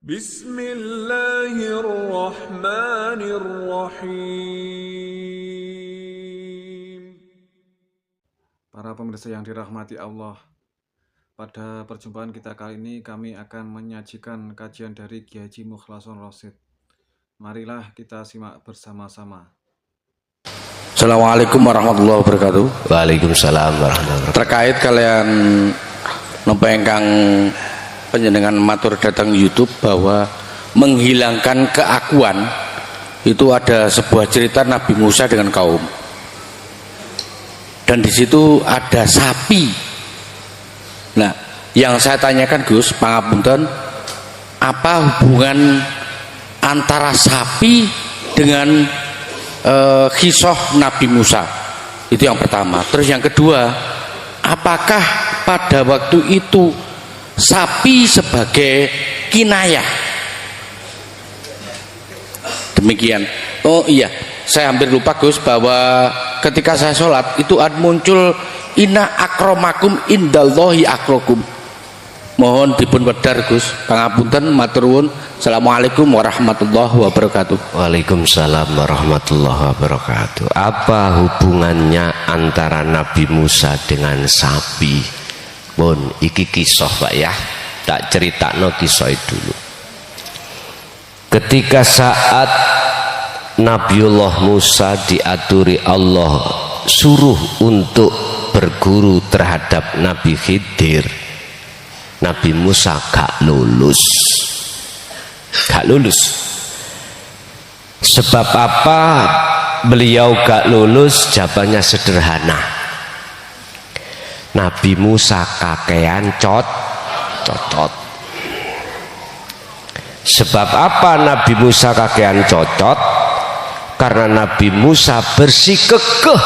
Bismillahirrahmanirrahim. Para pemirsa yang dirahmati Allah, pada perjumpaan kita kali ini kami akan menyajikan kajian dari Kiai Haji Mukhlason Rosyid. Marilah kita simak bersama-sama. Assalamualaikum warahmatullahi wabarakatuh. Waalaikumsalam warahmatullahi wabarakatuh. Terkait kalian nopo ingkang panjenengan matur datang YouTube bahwa menghilangkan keakuan itu ada sebuah cerita Nabi Musa dengan kaum, dan di situ ada sapi. Nah, yang saya tanyakan Gus, pangapunten, apa hubungan antara sapi dengan kisah Nabi Musa? Itu yang pertama. Terus yang kedua, apakah pada waktu itu sapi sebagai kinayah? Demikian. Oh iya, saya hampir lupa Gus, bahwa ketika saya sholat itu muncul inna akramakum indallahi akrakum. Mohon dipun wedar Gus, pangapunten, matur nuwun. Assalamualaikum warahmatullahi wabarakatuh. Waalaikumsalam warahmatullahi wabarakatuh. Apa hubungannya antara Nabi Musa dengan sapi? Pun iki kisah Pak ya, tak ceritakno kisah itu dulu. Ketika saat Nabiullah Musa diaturi Allah suruh untuk berguru terhadap Nabi Khidir, Nabi Musa gak lulus. Sebab apa beliau gak lulus? Jawabannya sederhana, Nabi Musa kakean cocot. Sebab apa Nabi Musa kakean cocot? Karena Nabi Musa bersikukuh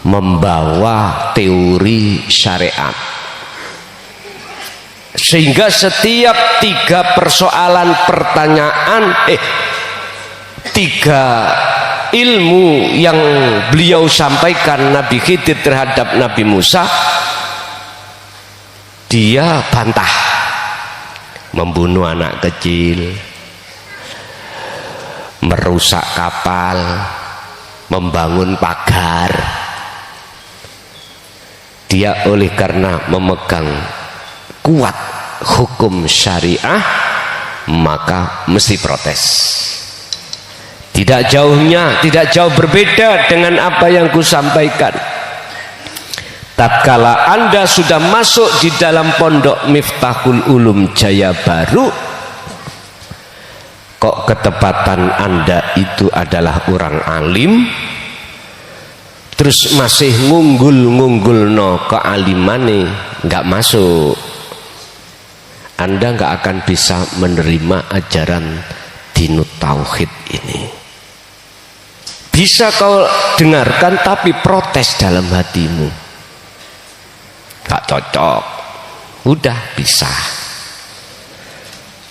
membawa teori syariat, sehingga setiap tiga persoalan tiga ilmu yang beliau sampaikan Nabi Khidir terhadap Nabi Musa, dia bantah. Membunuh anak kecil, merusak kapal, membangun pagar. Dia oleh karena memegang kuat hukum syariah, maka mesti protes. Tidak jauh berbeda dengan apa yang kusampaikan. Tatkala Anda sudah masuk di dalam pondok Miftahul Ulum Jaya Baru, kok ketepatan Anda itu adalah orang alim, terus masih ngunggul no kealimane, nggak masuk. Anda nggak akan bisa menerima ajaran dinut tauhid ini. Bisa kau dengarkan tapi protes dalam hatimu, gak cocok, udah bisa.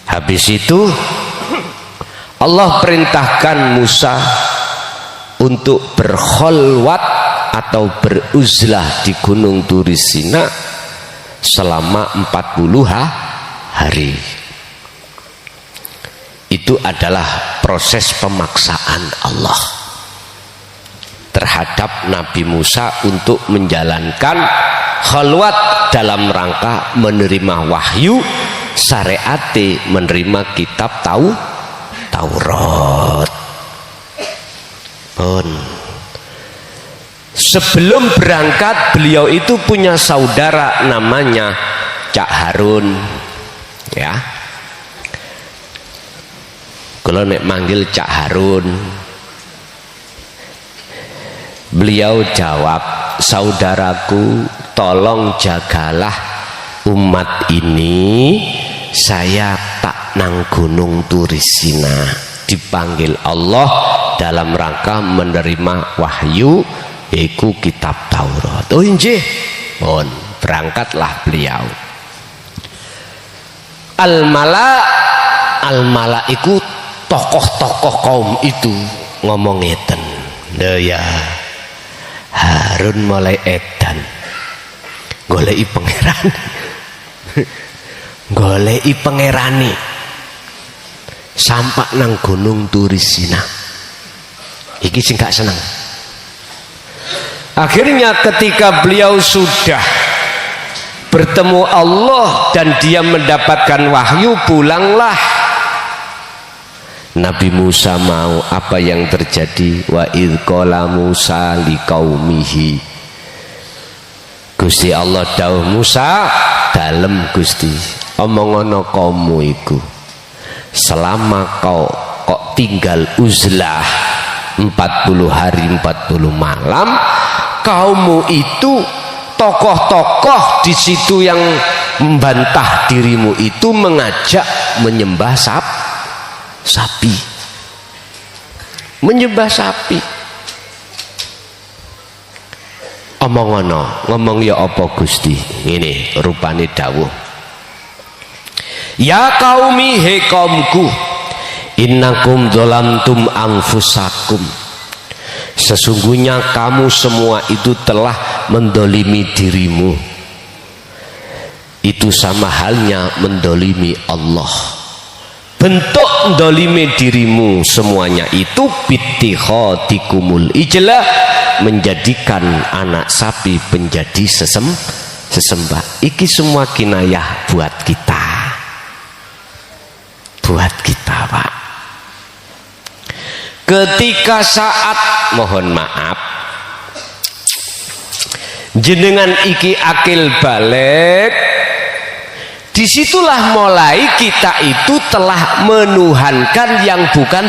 Habis itu Allah perintahkan Musa untuk berkholwat atau beruzlah di Gunung Turi Sina selama 40 hari. Itu adalah proses pemaksaan Allah terhadap Nabi Musa untuk menjalankan khalwat dalam rangka menerima wahyu syariate, menerima kitab Taurat. Sebelum berangkat beliau itu punya saudara namanya Cak Harun, ya. Kalau nek manggil Cak Harun, beliau jawab, saudaraku, tolong jagalah umat ini, saya tak nang Gunung Turi Sina, dipanggil Allah dalam rangka menerima wahyu yaitu kitab Taurat. Oh injih, berangkatlah beliau. Al-mala iku tokoh-tokoh kaum itu ngomong ngeten, ya Harun mulai edan goleki pangeran goleki pangerane sampak nang gunung Turisina. Iki sing gak seneng. Akhirnya ketika beliau sudah bertemu Allah dan dia mendapatkan wahyu, pulanglah. Nabi Musa mau, apa yang terjadi? Wa idh qala Musa liqaumihi. Gusti Allah dawuh Musa, dalem Gusti, omongono kaummu iku, selama kau kok tinggal uzlah 40 hari 40 malam, kaummu itu tokoh-tokoh di situ yang membantah dirimu itu mengajak menyembah sapi, menyembah sapi. Omongono, ngomong ya apa Gusti? Ini rupane dawuh. Ya qaumi, he kaumku, innakum dzalamtum anfusakum. Sesungguhnya kamu semua itu telah mendolimi dirimu. Itu sama halnya mendolimi Allah. Bentuk mendolimi dirimu semuanya itu bittikhadikumul ijla, menjadikan anak sapi menjadi sesembah. Iki semua kinayah buat kita, Pak. Ketika saat, mohon maaf, jenengan iki akil balik, disitulah mulai kita itu telah menuhankan yang bukan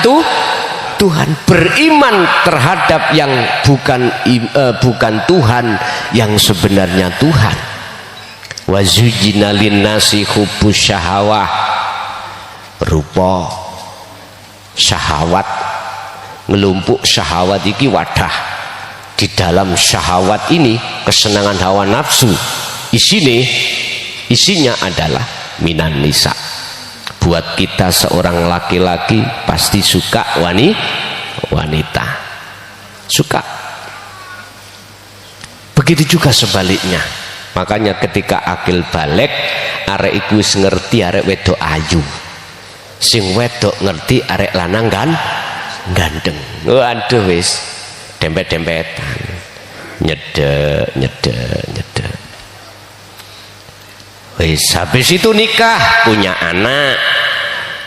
Tuhan, beriman terhadap yang bukan Tuhan, yang sebenarnya Tuhan. Wa zuyyina linnasi hubbus syahawah, rupa syahwat, ngelumpuk syahwat iki wadah. Di dalam syahwat ini, kesenangan hawa nafsu, isinya adalah minan nisa. Buat kita seorang laki-laki pasti suka wanita, suka. Begitu juga sebaliknya. Makanya ketika akil balik, arek iku wis ngerti arek wedok ayu, sing wedok ngerti arek lanang gandeng. Waduh wis dempet-dempetan, nyedek. Wis habis itu nikah, punya anak.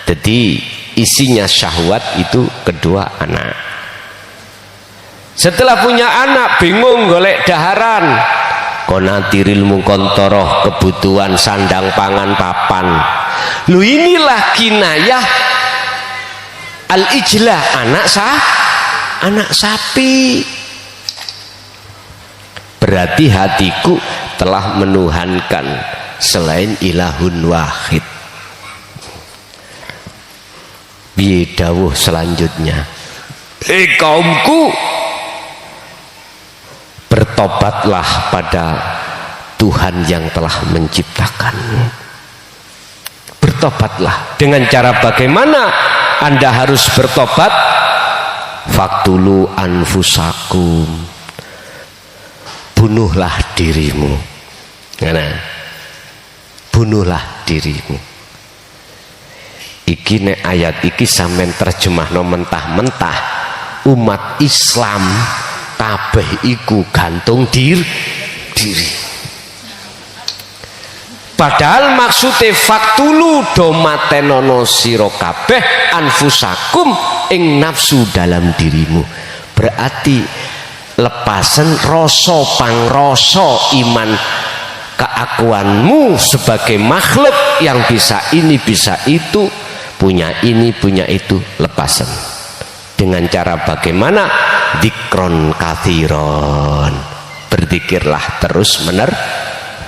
Jadi isinya syahwat itu kedua anak. Setelah punya anak bingung golek daharan, konatiril mungkontoroh, kebutuhan sandang pangan papan. Lu inilah kinayah al-ijlah, anak sapi. Berarti hatiku telah menuhankan selain ilahun wahid. Piye dawuh selanjutnya? Kaumku, bertobatlah pada Tuhan yang telah menciptakanmu. Bertobatlah. Dengan cara bagaimana Anda harus bertobat? Faktulu anfusakum, bunuhlah dirimu. Bunuhlah dirimu. Iki nek ayat iki sampean terjemahno mentah-mentah, umat Islam kabeh iku gantung diri. Padahal maksudnya faktulu do matenono sira kabeh anfusakum ing nafsu dalam dirimu. Berarti lepasan rasa pangrasa iman keakuanmu sebagai makhluk yang bisa ini bisa itu, punya ini punya itu, lepasan. Dengan cara bagaimana? Dzikron katsiron, berzikirlah terus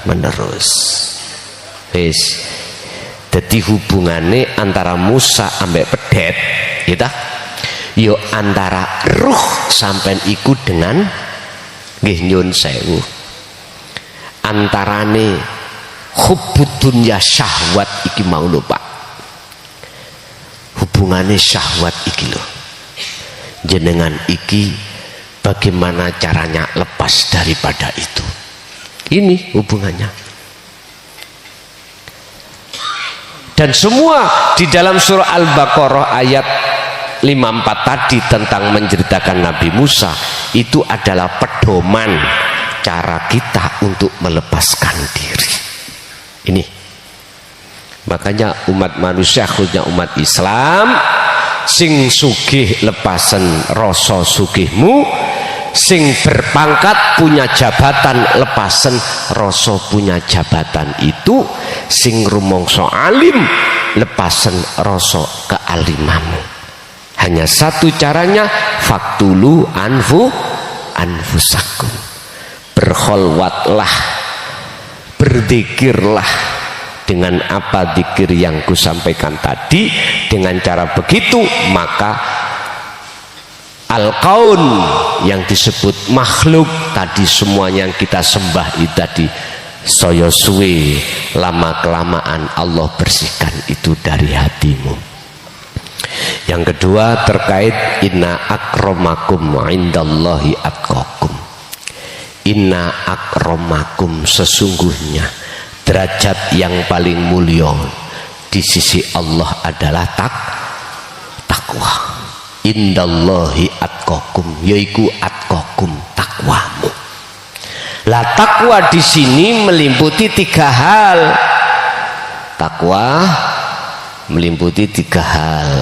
menerus. Wis dadi hubungane antara Musa ambek pedet gitu, yo antara ruh sampean iku dengan nggih nyun sewu, antarane hubbud dunya syahwat iki mau lho Pak, hubungane syahwat iki lho, jenengan iki bagaimana caranya lepas daripada itu, ini hubungannya. Dan semua di dalam surah Al-Baqarah ayat 54 tadi tentang menceritakan Nabi Musa itu adalah pedoman cara kita untuk melepaskan diri. Ini makanya umat manusia, khususnya umat Islam, sing sugih lepasen rasa sugihmu, sing berpangkat punya jabatan lepasen rasa punya jabatan itu, sing rumangsa alim lepasen rasa kealimamu. Hanya satu caranya, faktulu anfusakum, berkholwatlah, berzikirlah dengan apa zikir yang kusampaikan tadi. Dengan cara begitu maka al-kaun yang disebut makhluk tadi, semuanya yang kita sembah itu tadi, saya suwe lama kelamaan Allah bersihkan itu dari hatimu. Yang kedua terkait inna akramakum indallahi atqakum. Inna akramakum, sesungguhnya derajat yang paling mulia di sisi Allah adalah takwa. Indallahi atqakum, yaiku atqakum, takwamu. Lah takwa di sini meliputi 3 hal. Takwa meliputi 3 hal.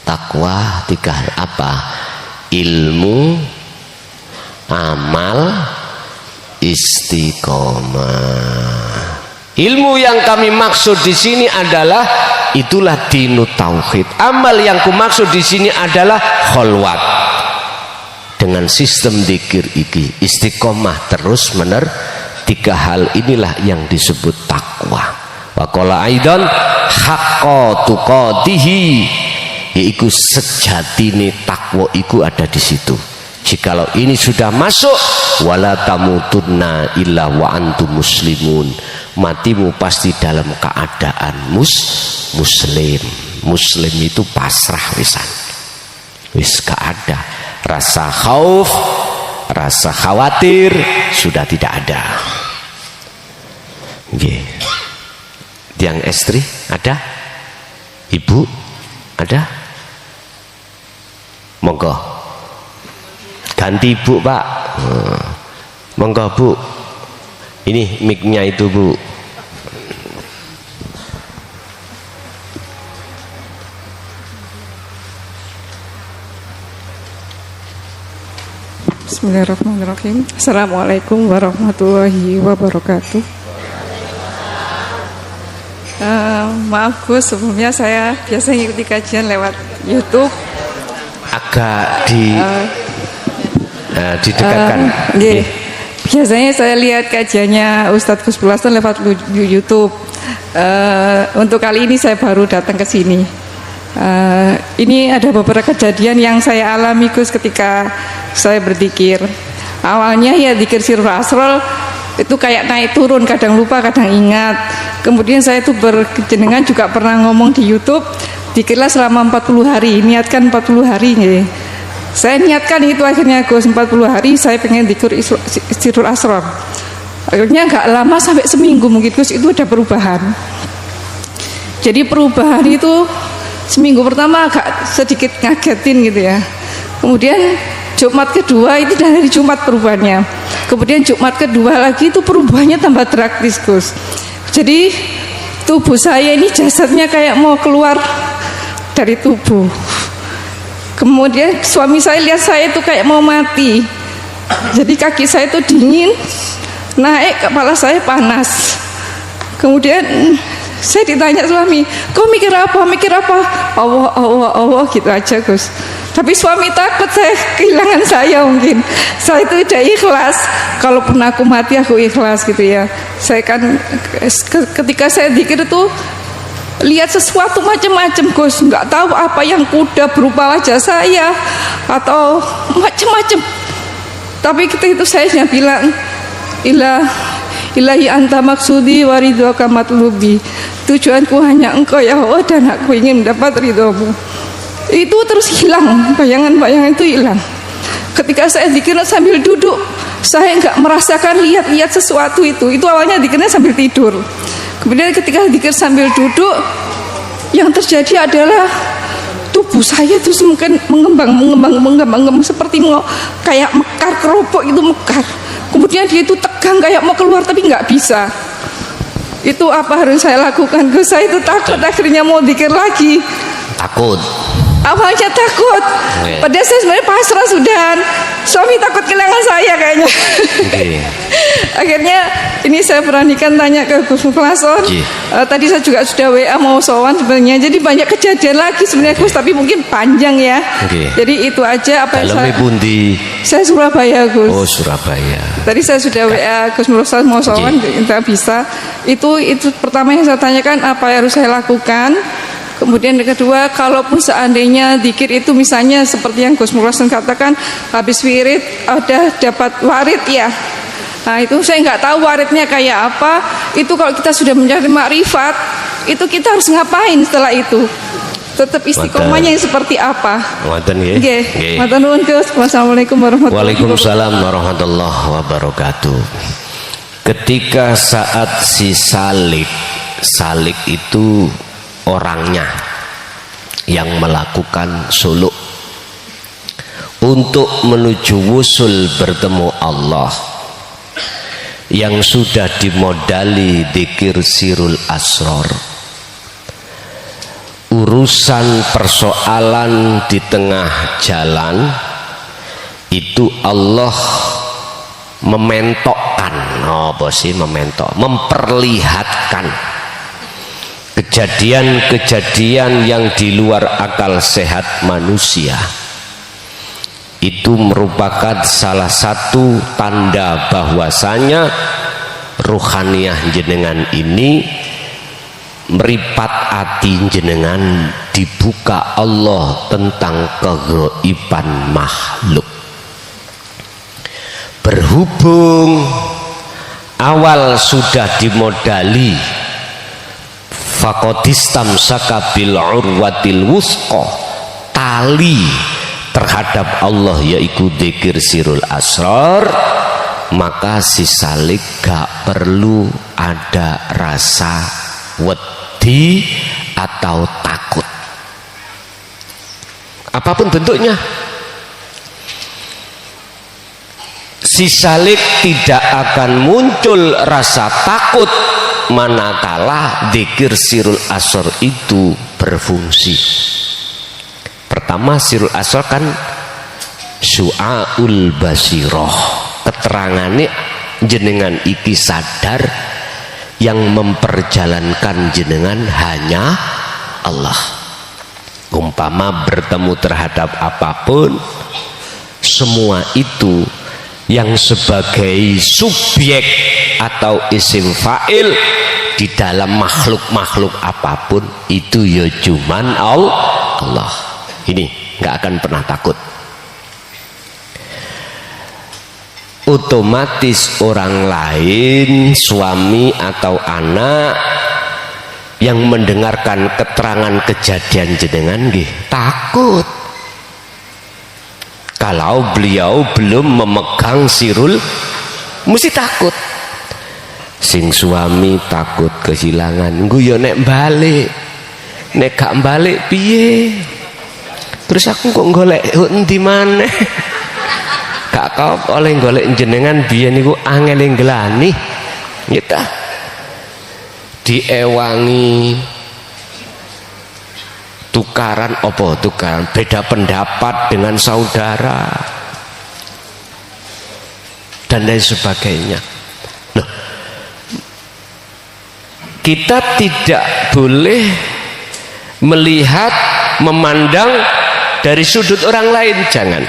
Takwa 3 hal apa? Ilmu, amal, istiqomah. Ilmu yang kami maksud di sini adalah itulah dinut tauhid. Amal yang kumaksud di sini adalah kholwat dengan sistem dzikir iki. Istiqomah terus mener. 3 hal inilah yang disebut takwa. Wa qala aidan haqqa tuqatihi, yaitu sejatine takwa iku ada di situ. Jikalau ini sudah masuk, wala tamutunna illa wa antum muslimun, matimu pasti dalam keadaan muslim. Muslim itu pasrah wisan, wis gak ada rasa khauf, rasa khawatir, sudah tidak ada. Nggih. Yang istri ada? Ibu ada? Monggo ganti ibu Pak. Monggo Bu, ini mic-nya itu Bu. Bismillahirrahmanirrahim. Assalamualaikum warahmatullahi wabarakatuh. Maaf Gus, sebelumnya saya biasa ngikuti kajian lewat YouTube. Agak didekatkan. Biasanya saya lihat kajiannya Ustadz Gus Bulason lewat YouTube. Untuk kali ini saya baru datang ke sini. Ini ada beberapa kejadian yang saya alami Gus ketika saya berzikir. Awalnya ya zikir sirrul asrol itu kayak naik turun, kadang lupa kadang ingat. Kemudian saya itu berjenengan juga pernah ngomong di YouTube, zikirlah selama 40 hari, niatkan 40 hari nih. Saya niatkan itu akhirnya Gus, 40 hari saya pengen zikir sirrul asrol. Akhirnya nggak lama sampai seminggu mungkin Gus itu ada perubahan. Jadi perubahan itu seminggu pertama agak sedikit ngagetin gitu ya. Kemudian Jumat kedua itu dari Jumat perubahannya. Kemudian Jumat kedua lagi itu perubahannya tambah drastis Gus. Jadi tubuh saya ini jasadnya kayak mau keluar dari tubuh. Kemudian suami saya lihat saya itu kayak mau mati. Jadi kaki saya itu dingin, naik, kepala saya panas. Kemudian saya ditanya suami, kau mikir apa? Mikir apa? Allah, Allah, Allah gitu aja Gus. Tapi suami takut saya kehilangan saya mungkin. Saya itu udah ikhlas. Kalaupun aku mati aku ikhlas gitu ya. Saya kan ketika saya zikir itu lihat sesuatu macam-macam Gus. Nggak tahu apa yang kuda berupa wajah saya atau macam-macam. Tapi ketika itu saya hanya bilang Ilahi anta maksudi waridhoka matlubi. Tujuanku hanya engkau ya Allah dan aku ingin mendapat ridhomu. Itu terus hilang, bayangan-bayangan itu hilang. Ketika saya zikir sambil duduk, saya nggak merasakan lihat-lihat sesuatu itu. Itu awalnya zikirnya sambil tidur. Kemudian ketika zikir sambil duduk, yang terjadi adalah tubuh saya terus mungkin mengembang seperti kayak mekar, keropok itu mekar. Kemudian dia itu tegang kayak mau keluar tapi nggak bisa. Itu apa harus saya lakukan? Saya itu takut, akhirnya mau zikir lagi. Takut. Awalnya takut, padahal saya sebenarnya pasrah sudah. Suami takut kehilangan saya kayaknya. Akhirnya ini saya beranikan tanya ke Gus Muflason. Tadi saya juga sudah WA mau sowan sebenarnya. Jadi banyak kejadian lagi sebenarnya Gus, tapi mungkin panjang ya. Jadi itu aja apa yang saya Surabaya Gus. Oh Surabaya. Tadi saya sudah WA Gus Muflason mau sowan, kita bisa. Itu pertama yang saya tanyakan apa yang harus saya lakukan. Kemudian yang kedua, kalaupun seandainya zikir itu misalnya seperti yang Gus Muflason katakan, habis wirid ada dapat warid ya. Nah itu saya nggak tahu waridnya kayak apa. Itu kalau kita sudah mencari makrifat, itu kita harus ngapain setelah itu? Tetap istiqomahnya yang seperti apa? Nggih. Matur nuwun Gus. Wassalamualaikum warahmatullahi wabarakatuh. Waalaikumsalam warahmatullahi wabarakatuh. Ketika saat si salik itu orangnya yang melakukan suluk untuk menuju wusul bertemu Allah, yang sudah dimodali dzikir sirul asror. Urusan persoalan di tengah jalan itu Allah mementokkan, memperlihatkan kejadian-kejadian yang di luar akal sehat manusia. Itu merupakan salah satu tanda bahwasanya ruhaniyah jenengan ini meripat hati jenengan dibuka Allah tentang kegaiban makhluk. Berhubung awal sudah dimodali fakotistam sakabil urwatil wusqa, tali terhadap Allah yaitu dzikir sirul asrar, maka si salik gak perlu ada rasa wedi atau takut apapun bentuknya. Si salik tidak akan muncul rasa takut manakala dzikir sirul asrar itu berfungsi. Pertama, sirul asrar kan syu'aul basiroh, keterangannya jenengan iki sadar yang memperjalankan jenengan hanya Allah. Umpama bertemu terhadap apapun, semua itu yang sebagai subjek atau isim fa'il di dalam makhluk-makhluk apapun itu ya cuman Allah. Ini nggak akan pernah takut. Otomatis orang lain, suami atau anak yang mendengarkan keterangan kejadian jenengan nggih takut. Kalau beliau belum memegang sirul, mesti takut. Sing suami takut kehilangan, nggo yo nek balik, nek gak balik piye? Terus aku kok golek endi maneh? Gak kau oleh golek jenengan biyen niku angel nglani. Gitu. Diewangi tukaran beda pendapat dengan saudara dan lain sebagainya. Loh, kita tidak boleh melihat memandang dari sudut orang lain, jangan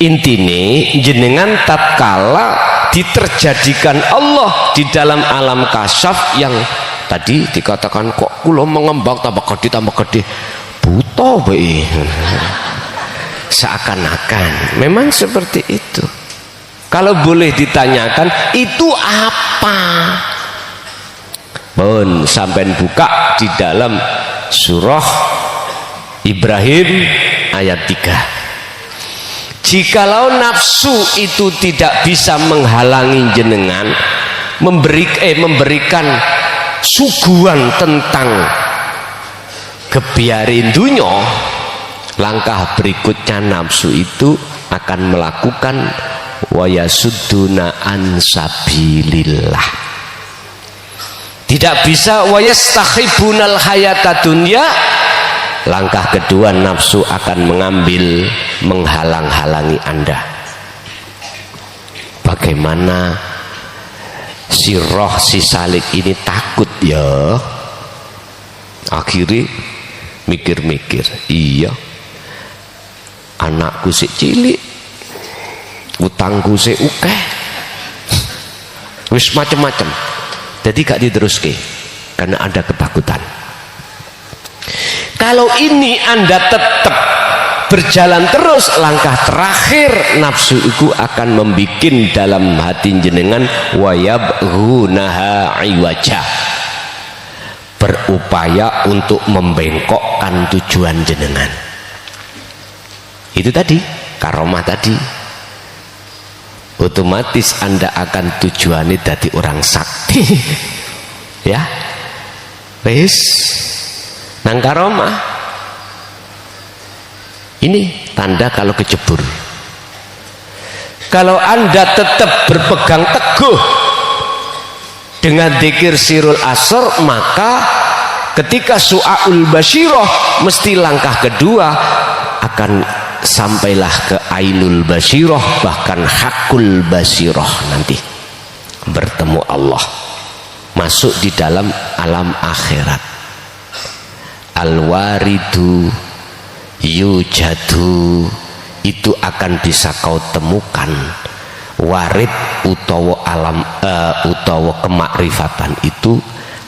intine jenengan tatkala diterjadikan Allah di dalam alam kasyaf yang tadi dikatakan kok kula mengembang tambah gede buta bae. Seakan-akan memang seperti itu. Kalau boleh ditanyakan itu apa? Pun sampai buka di dalam surah Ibrahim ayat 3. Jikalau nafsu itu tidak bisa menghalangi jenengan, memberikan suguhan tentang kebiarin dunya, langkah berikutnya nafsu itu akan melakukan wa yasudduna an sabilillah. Tidak bisa wa yastakhibunal hayata dunya. Langkah kedua nafsu akan mengambil, menghalang-halangi Anda. Bagaimana si roh si salik ini takut ya, akhirnya mikir-mikir, iya anakku si cilik, utangku si ukeh, wis macem-macem, jadi gak diteruske karena ada ketakutan. Kalau ini Anda tetap berjalan terus, langkah terakhir nafsu itu akan membuat dalam hati jenengan wayabghunaha iwaja, berupaya untuk membengkokkan tujuan jenengan. Itu tadi karomah tadi, otomatis Anda akan tujuannya jadi orang sakti. Ya wis nang karomah ini tanda kalau kecebur. Kalau Anda tetap berpegang teguh dengan dzikir sirul asr, maka ketika su'aul basyirah mesti langkah kedua akan sampailah ke ainul basyirah, bahkan hakul basyirah, nanti bertemu Allah, masuk di dalam alam akhirat. Al-waridu yujadu, itu akan bisa kau temukan. Warid utawa alam utawa kemakrifatan itu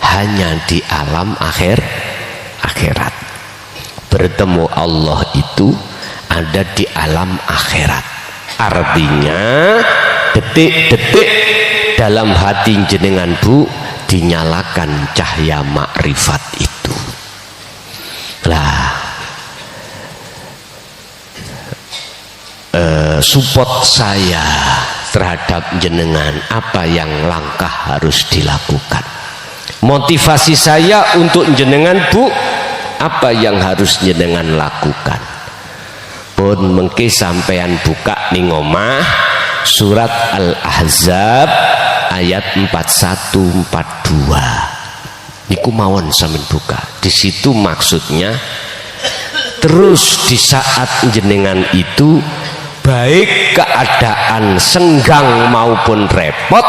hanya di alam akhirat. Bertemu Allah itu ada di alam akhirat. Artinya detik-detik dalam hati jenengan Bu dinyalakan cahaya makrifat itu. Lah support saya terhadap jenengan, apa yang langkah harus dilakukan, motivasi saya untuk jenengan Bu, apa yang harus jenengan lakukan. Pun mengki sampean buka ning omah surat Al-Ahzab ayat 41-42 niku mawon sampean buka. Di situ maksudnya terus di saat jenengan itu baik keadaan senggang maupun repot,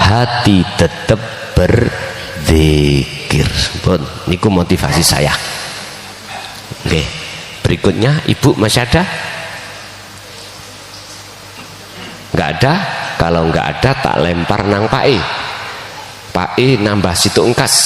hati tetap berzikir. Pun niku motivasi saya. Oke, berikutnya Ibu masih ada? Nggak ada? Kalau nggak ada tak lempar nang Pak E. Pak E nambah situ engkas.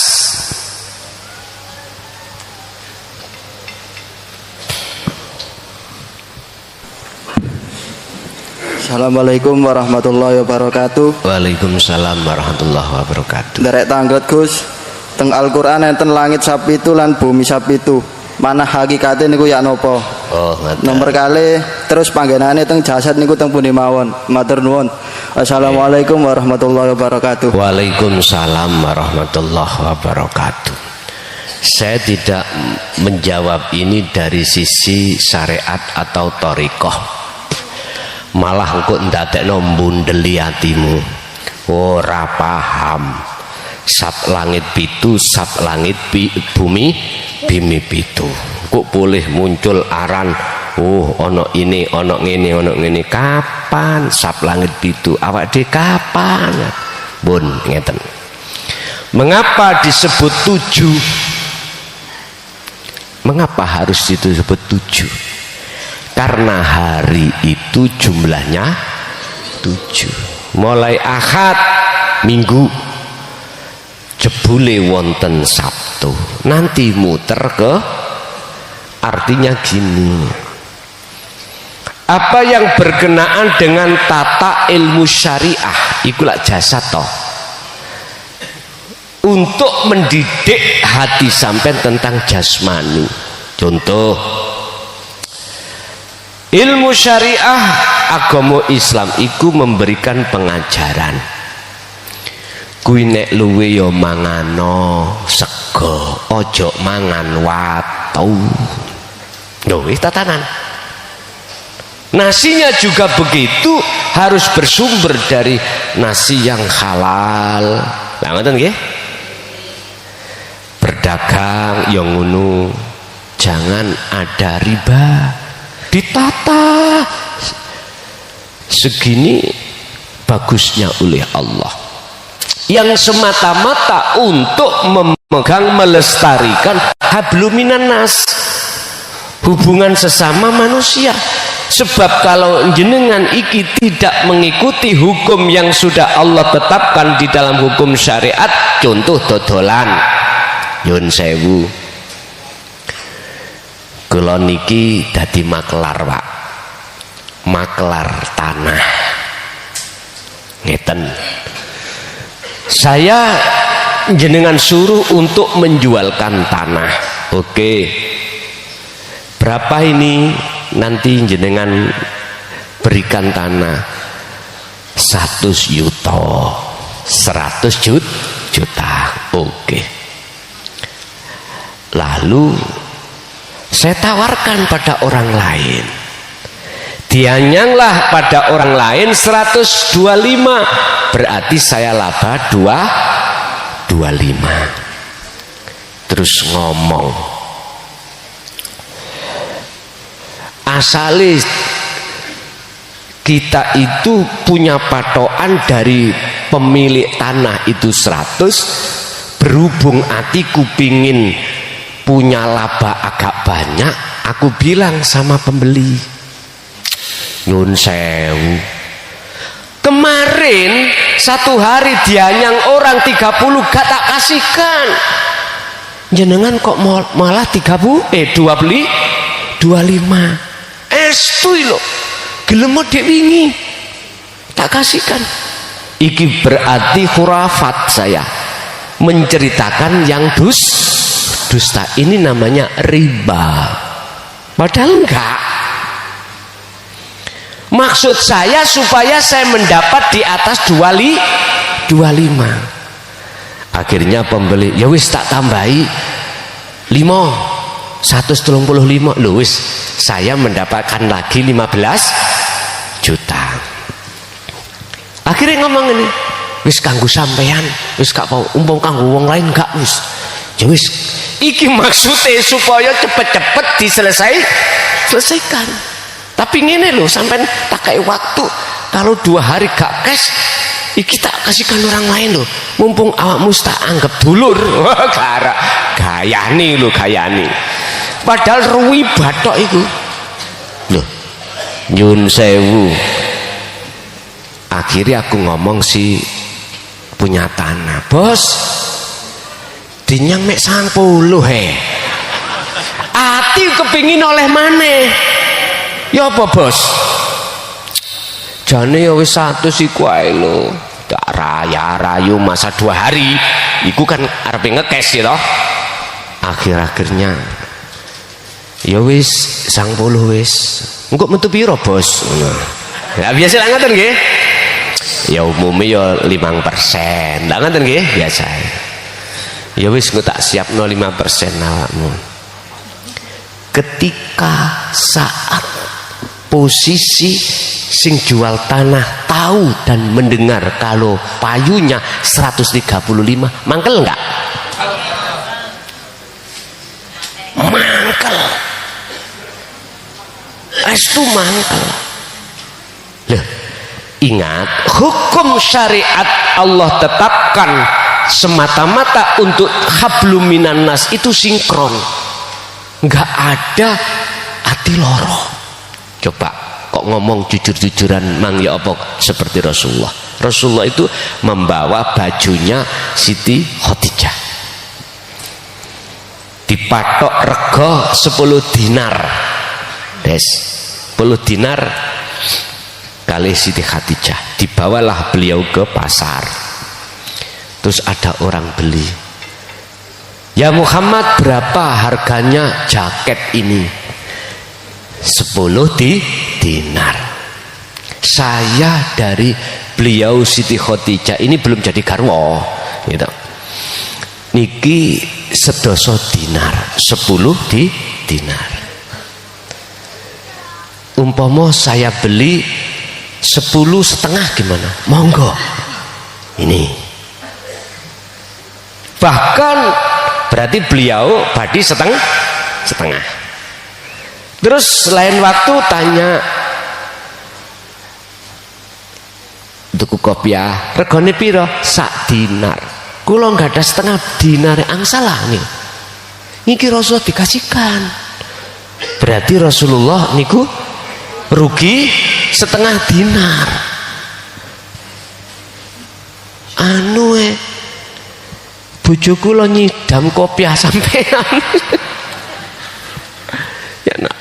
Assalamualaikum warahmatullahi wabarakatuh. Waalaikumsalam warahmatullahi wabarakatuh. Derek tanglet Gus, teng Al-Qur'an enten langit sapitu lan bumi sapitu. Mana hakikate niku ya napa? Oh, ngaten. Nomor kali terus panggenane teng jasad niku teng pundi mawon? Matur nuwun. Assalamualaikum warahmatullahi wabarakatuh. Waalaikumsalam warahmatullahi wabarakatuh. Saya tidak menjawab ini dari sisi syariat atau thariqah. Malah engko ndadekno mbundeli atimu. Ora paham. Sab langit pitu, sab langit bumi pitu. Kok boleh muncul aran, oh ono ini, ono ngene, ono ngene. Kapan sab langit pitu? Awak dhewe kapan? Bun ngeten. Mengapa disebut 7? Mengapa harus disebut 7? Karena hari itu jumlahnya 7. Mulai Ahad, Minggu, jebule wonten Sabtu, nanti muter ke, artinya gini, apa yang berkenaan dengan tata ilmu syariah ikulah jasa toh untuk mendidik hati sampai tentang jasmani. Contoh ilmu syariah agama Islam itu memberikan pengajaran kuwi nek luwe ya mangano sego, ojo mangan watu. Lho wis tatanan. Nasinya juga begitu, harus bersumber dari nasi yang halal. Lah ngoten nggih? Berdagang yang ngono, jangan ada riba. Ditata segini bagusnya oleh Allah. Yang semata-mata untuk memegang, melestarikan habluminan nas, hubungan sesama manusia. Sebab kalau jenengan iki tidak mengikuti hukum yang sudah Allah tetapkan di dalam hukum syariat, contoh dodolan, yun sewu, kula niki dadi maklar Pak, maklar tanah, ngeten. Saya jenengan suruh untuk menjualkan tanah. Oke, berapa ini? Nanti jenengan berikan tanah 100 juta, 100 juta. Oke. Lalu saya tawarkan pada orang lain, dianyanglah pada orang lain 125, berarti saya laba 25. Terus ngomong, asalis kita itu punya patokan dari pemilik tanah itu 100, berhubung hatiku pingin punya laba agak banyak, aku bilang sama pembeli, nyun sewu, kemarin satu hari dianyang orang 30 gak tak kasihkan, jenengan kok malah 25 estui lo gelem dek wingi tak kasihkan. Iki berarti khurafat, saya menceritakan yang dusta. Ini namanya riba, padahal enggak. Maksud saya supaya saya mendapat di atas 25. Akhirnya pembeli, ya wis tak tambahi 135. Loh wis, saya mendapatkan lagi 15 juta. Akhirnya ngomong ini, wis kanggo sampean, wis gak mau umpung kanggo wong lain gak wis. Ya wis, iki maksudnya supaya cepet-cepet diselesaikan. Tapi ngene lho, sampean tak kayak waktu, kalau 2 hari gak cash, iki tak kasihkan orang lain lho, mumpung awakmu tak anggap dulur. Wah, gayani lho, gayani. Padahal ruwi batok iku lho, nyun sewu. Akhirnya aku ngomong si punya tanah, bos dinyang mek 90 he, ati kepingin oleh maneh ya apa bos, jane ya wis 100 iku ae lho, tak rayu masa 2 hari iku kan arepe ngekes ya toh. Akhir-akhirnya ya wis 90 wis, engko metu piro bos? Nah, biasa lah ngoten nggih. Ya umumnya ya 5%. Lah ngoten nggih, biasa. Ya wis engko tak siapno 5% awakmu. Ketika saat posisi sing jual tanah tahu dan mendengar kalau payunya 135, mangkel enggak? Mangkel. Estu mangkel. Loh, ingat hukum syariat Allah tetapkan semata-mata untuk habluminan nas itu sinkron, nggak ada hati loro. Coba kok ngomong jujur-jujuran mang ya apa seperti Rasulullah itu membawa bajunya Siti Khadijah, dipatok rego 10 dinar des, 10 dinar kali Siti Khadijah, dibawalah beliau ke pasar. Terus ada orang beli, ya Muhammad berapa harganya jaket ini? 10 dinar. Saya dari beliau Siti Khadijah ini belum jadi garwa gitu. Niki sedoso dinar, 10 dinar. Umpama saya beli 10,5 gimana? Monggo. Ini. Bahkan berarti beliau badi setengah. Terus lain waktu tanya, tuku kopiah regane piro? 1 dinar. Kula nggak ada setengah dinar angsalah nih. Niki Rasulullah dikasihkan. Berarti Rasulullah niku rugi setengah dinar. Bojo kula nyidam kopiah sampean. Ya nak.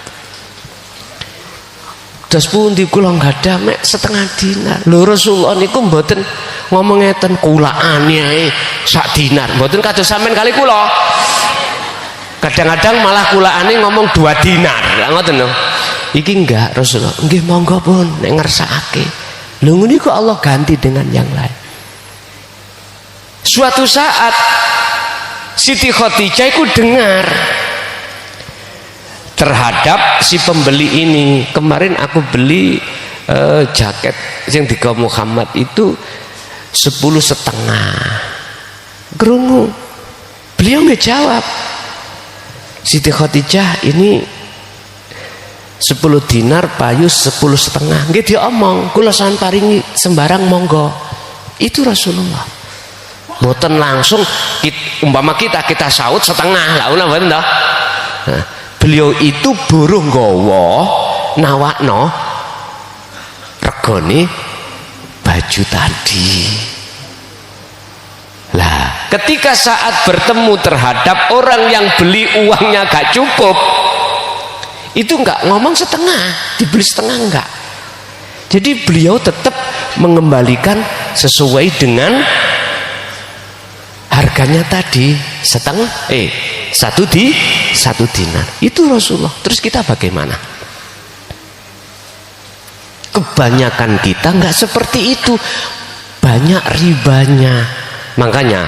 Terus pundi kula nggak ada mek setengah dinar. Lho Rasulullah niku mboten ngomong ngeten kulaane ae 1 dinar. Mboten kados sampean kali kula. Kadang-kadang malah kulaane ngomong 2 dinar. Lah ngoten lho. Iki enggak Rasulullah. Nggih monggo pun nek ngersakake. Lho ngene kok Allah ganti dengan yang lain. Suatu saat Siti Khadijah itu dengar terhadap si pembeli ini. Kemarin aku beli jaket yang di kaum Muhammad itu 10,5. Kerungu. Beliau nggak jawab. Siti Khadijah ini 10 dinar payus 10,5. Nggih diomong, kula sampeyan paringi sembarang monggo. Itu Rasulullah. Mboten langsung umpama kita saut setengah lah ulah mboten toh. Nah, beliau itu buruh nggawa nawakno regane baju tadi. Lah, ketika saat bertemu terhadap orang yang beli uangnya gak cukup, itu enggak ngomong setengah, dibeli setengah enggak. Jadi beliau tetap mengembalikan sesuai dengan harganya tadi 1 dinar. Itu Rasulullah. Terus kita bagaimana? Kebanyakan kita nggak seperti itu, banyak ribanya. Makanya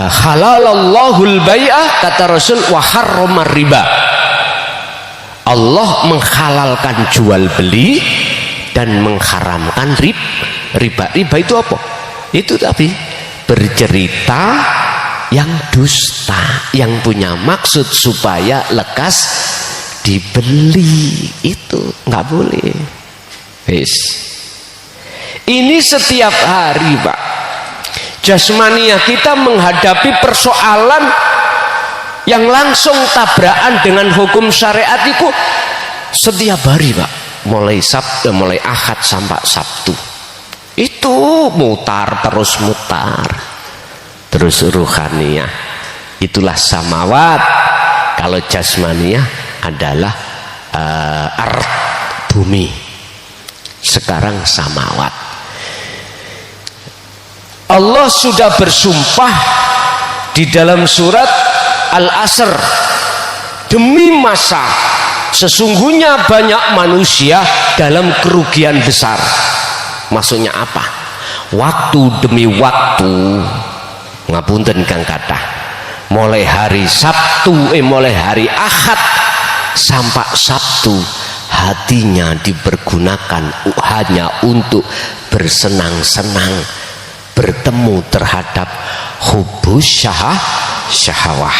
halalallahul bai'ah kata Rasul wa harramar riba. Allah menghalalkan jual beli dan mengharamkan riba. Riba itu apa? Itu tapi bercerita yang dusta, yang punya maksud supaya lekas dibeli. Itu nggak boleh. Yes. Ini setiap hari Pak, jasmania kita menghadapi persoalan yang langsung tabrakan dengan hukum syariat itu setiap hari Pak, mulai Ahad sampai Sabtu. Itu mutar terus ruhaniyah. Itulah samawat. Kalau jasmaniyah adalah ard, bumi. Sekarang samawat. Allah sudah bersumpah di dalam surat Al-Asr, demi masa sesungguhnya banyak manusia dalam kerugian besar. Maksudnya apa? Waktu demi waktu, ngapunten kang kathah, mulai hari Ahad sampai Sabtu hatinya dipergunakan hanya untuk bersenang-senang, bertemu terhadap hubus syahwah.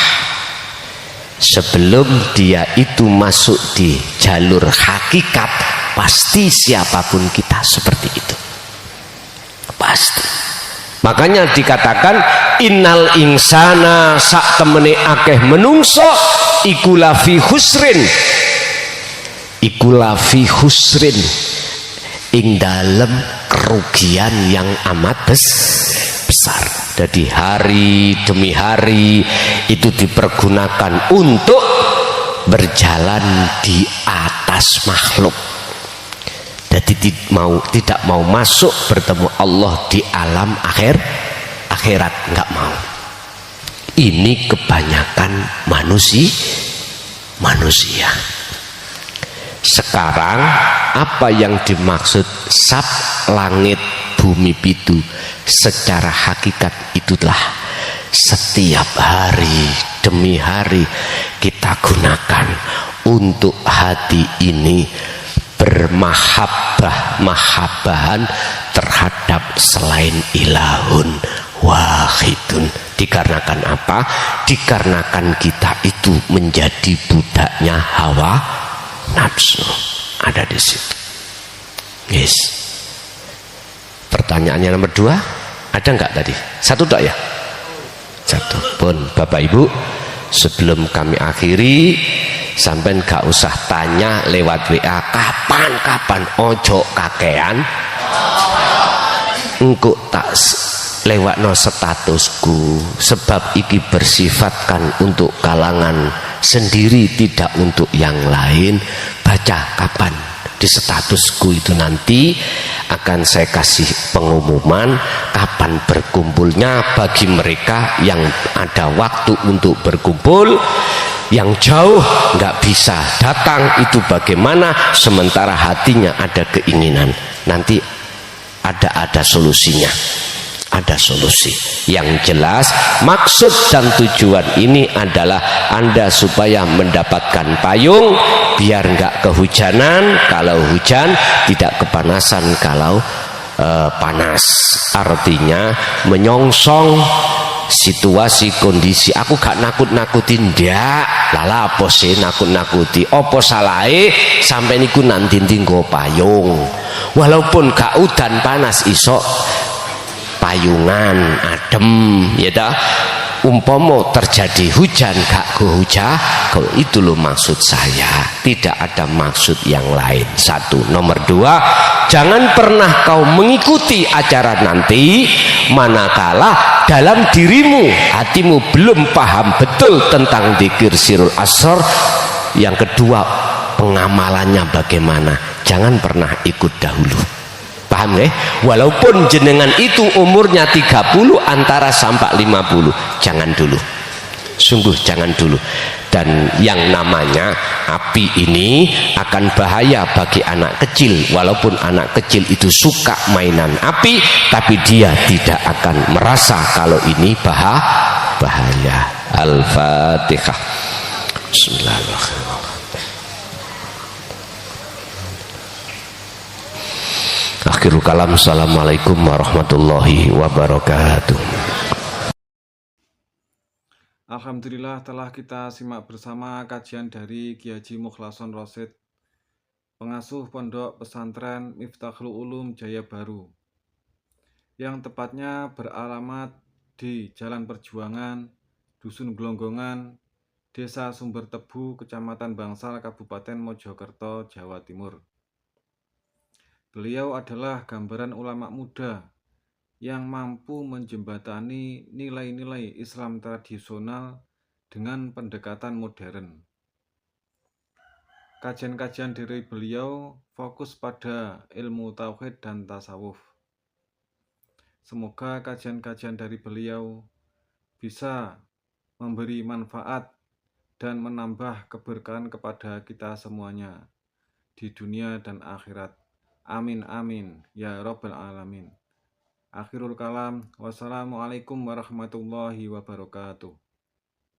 Sebelum dia itu masuk di jalur hakikat, pasti siapapun kita seperti itu, pasti. Makanya dikatakan innal insana sak temene akeh menungso iku lafi husrin ing dalem kerugian yang amat besar. Jadi hari demi hari itu dipergunakan untuk berjalan di atas makhluk. Jadi tidak mau masuk bertemu Allah di alam akhirat, nggak mau. Ini kebanyakan manusia. Sekarang apa yang dimaksud sab langit bumi pitu secara hakikat itulah setiap hari demi hari kita gunakan untuk hati ini bermahabbah-mahabbahan terhadap selain ilahun wahidun. Dikarenakan apa? Dikarenakan kita itu menjadi budaknya hawa nafsu. Ada di situ. Yes. Pertanyaannya nomor 2, ada nggak tadi? Satu tak ya? Satu pun. Bapak Ibu, sebelum kami akhiri, sampai nggak usah tanya lewat WA kapan ojo kakean. Engkau tak lewat no statusku, sebab iki bersifatkan untuk kalangan sendiri, tidak untuk yang lain. Baca kapan di statusku itu, nanti akan saya kasih pengumuman kapan berkumpulnya bagi mereka yang ada waktu untuk berkumpul. Yang jauh nggak bisa datang itu bagaimana, sementara hatinya ada keinginan, nanti ada solusinya. Ada solusi yang jelas. Maksud dan tujuan ini adalah Anda supaya mendapatkan payung biar nggak kehujanan kalau hujan, tidak kepanasan kalau panas. Artinya menyongsong situasi kondisi. Aku gak nakut-nakutin ndak, lala apa sih nakut-nakuti, apa salahe sampai niku nanti tinggo payung walaupun gak udan panas isok payungan adem ya dah. Umpomo terjadi hujan gak hujan, itu loh maksud saya, tidak ada maksud yang lain. Satu. Nomor 2, jangan pernah kau mengikuti acara nanti manakala dalam dirimu, hatimu belum paham betul tentang dzikir sirul asrar. Yang kedua, pengamalannya bagaimana, jangan pernah ikut dahulu. Paham ya? Walaupun jenengan itu umurnya 30 antara sampai 50, jangan dulu, sungguh jangan dulu. Dan yang namanya api ini akan bahaya bagi anak kecil. Walaupun anak kecil itu suka mainan api, tapi dia tidak akan merasa kalau ini bahaya. Al-Fatihah. Bismillahirrahmanirrahim. Akhirul kalam. Assalamualaikum warahmatullahi wabarakatuh. Alhamdulillah, telah kita simak bersama kajian dari Kiai Haji Mukhlason Rosyid, pengasuh Pondok Pesantren Miftahul Ulum Jaya Baru, yang tepatnya beralamat di Jalan Perjuangan, Dusun Glonggongan, Desa Sumber Tebu, Kecamatan Bangsal, Kabupaten Mojokerto, Jawa Timur. Beliau adalah gambaran ulama muda yang mampu menjembatani nilai-nilai Islam tradisional dengan pendekatan modern. Kajian-kajian dari beliau fokus pada ilmu tauhid dan tasawuf. Semoga kajian-kajian dari beliau bisa memberi manfaat dan menambah keberkahan kepada kita semuanya di dunia dan akhirat. Amin amin ya rabbal alamin. Akhirul kalam. Wassalamualaikum warahmatullahi wabarakatuh.